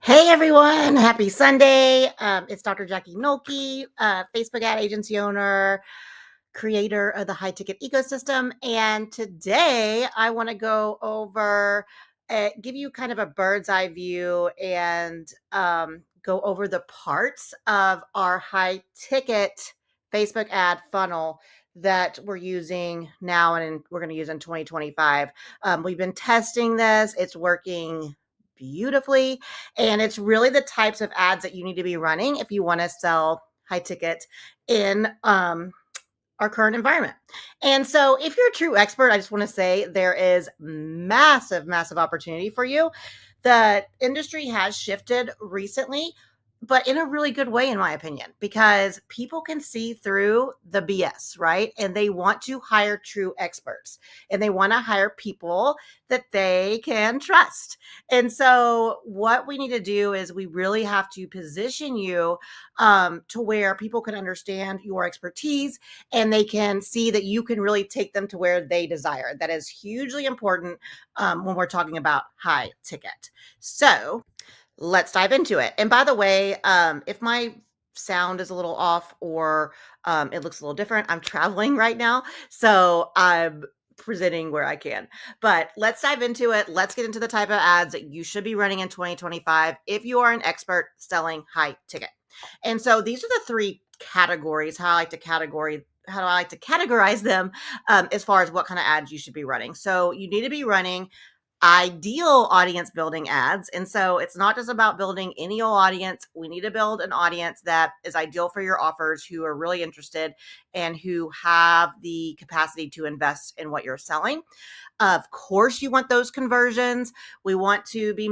Hey everyone, happy Sunday. It's Dr. Jackie Nolke, Facebook ad agency owner, creator of the high ticket ecosystem. And today I want to go over, give you kind of a bird's eye view and go over the parts of our high ticket Facebook ad funnel that we're using now and we're going to use in 2025. We've been testing this, it's working beautifully. And it's really the types of ads that you need to be running if you want to sell high ticket in our current environment. And so, if you're a true expert, I just want to say there is massive, massive opportunity for you. The industry has shifted recently, but in a really good way, in my opinion, because people can see through the BS, right? And they want to hire true experts and they want to hire people that they can trust. And so, what we need to do is we really have to position you to where people can understand your expertise and they can see that you can really take them to where they desire. That is hugely important when we're talking about high ticket. So let's dive into it. And by the way, if my sound is a little off or it looks a little different, I'm traveling right now. So I'm presenting where I can. But let's dive into it. Let's get into the type of ads that you should be running in 2025 if you are an expert selling high ticket. And so these are the three categories, how I like to categorize them as far as what kind of ads you should be running. So you need to be running ideal audience building ads. And so it's not just about building any old audience. We need to build an audience that is ideal for your offers, who are really interested and who have the capacity to invest in what you're selling. Of course, you want those conversions. We want to be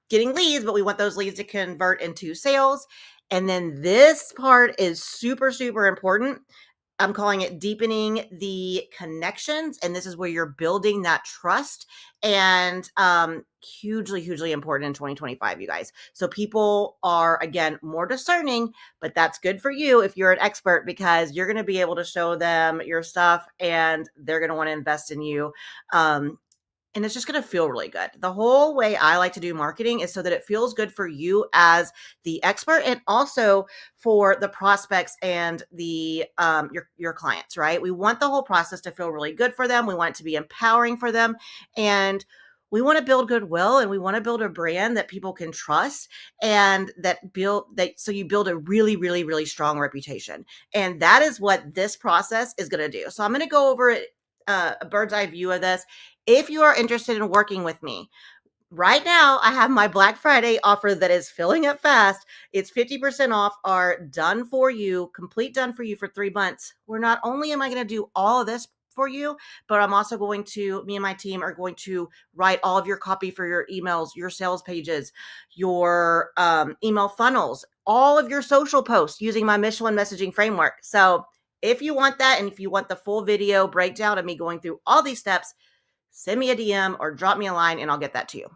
getting leads, but we want those leads to convert into sales. And then this part is super, super important. I'm calling it deepening the connections. And this is where you're building that trust and hugely, hugely important in 2025, you guys. So people are, again, more discerning, but that's good for you if you're an expert because you're going to be able to show them your stuff and they're going to want to invest in you. And it's just going to feel really good. The whole way I like to do marketing is so that it feels good for you as the expert and also for the prospects and the your clients, right? We want the whole process to feel really good for them. We want it to be empowering for them, and we want to build goodwill and we want to build a brand that people can trust and so you build a really, really, really strong reputation. And that is what this process is going to do. So I'm going to go over it, a bird's eye view of this. If you are interested in working with me, right now I have my Black Friday offer that is filling up fast. It's 50% off our done for you, complete done for you for 3 months. Where not only am I going to do all of this for you, but I'm also me and my team are going to write all of your copy for your emails, your sales pages, your email funnels, all of your social posts using my Michelin messaging framework. So if you want that, and if you want the full video breakdown of me going through all these steps, send me a DM or drop me a line and I'll get that to you.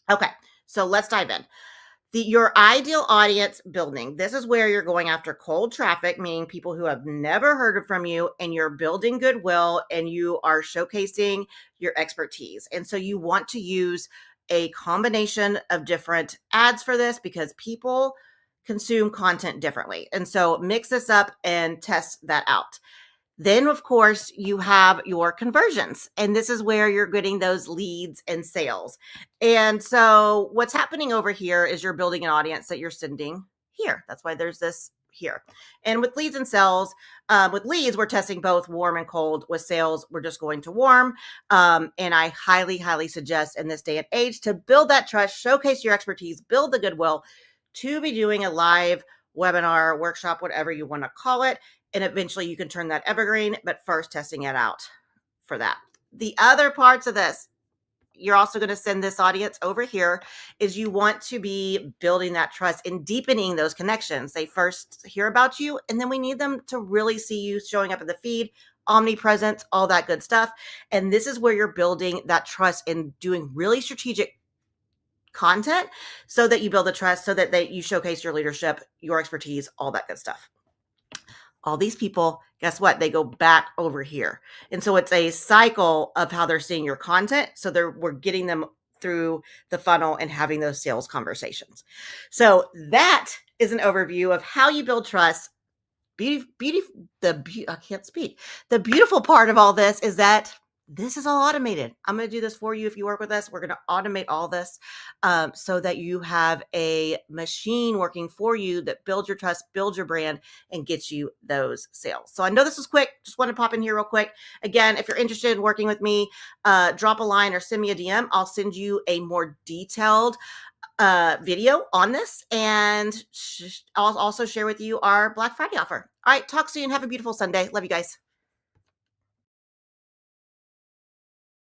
Okay, so let's dive in. Your ideal audience building. This is where you're going after cold traffic, meaning people who have never heard from you, and you're building goodwill and you are showcasing your expertise. And so you want to use a combination of different ads for this because people consume content differently. And so mix this up and test that out. Then, of course, you have your conversions, and this is where you're getting those leads and sales. And so what's happening over here is you're building an audience that you're sending here. That's why there's this here. And with leads and sales, with leads, we're testing both warm and cold. With sales, we're just going to warm. And I highly, highly suggest in this day and age to build that trust, showcase your expertise, build the goodwill, to be doing a live webinar, workshop, whatever you want to call it. And eventually you can turn that evergreen, but first testing it out for that. The other parts of this, you're also going to send this audience over here, is you want to be building that trust and deepening those connections. They first hear about you, and then we need them to really see you showing up in the feed, omnipresence, all that good stuff. And this is where you're building that trust and doing really strategic content so that you build the trust, so that you showcase your leadership, your expertise, all that good stuff. All these people, guess what? They go back over here. And so it's a cycle of how they're seeing your content. So we're getting them through the funnel and having those sales conversations. So that is an overview of how you build trust. I can't speak. The beautiful part of all this is that this is all automated. I'm going to do this for you. If you work with us, we're going to automate all this so that you have a machine working for you that builds your trust, builds your brand, and gets you those sales. So I know this was quick. Just want to pop in here real quick. Again, if you're interested in working with me, drop a line or send me a DM. I'll send you a more detailed video on this, and I'll also share with you our Black Friday offer. All right, talk soon. Have a beautiful Sunday. Love you guys.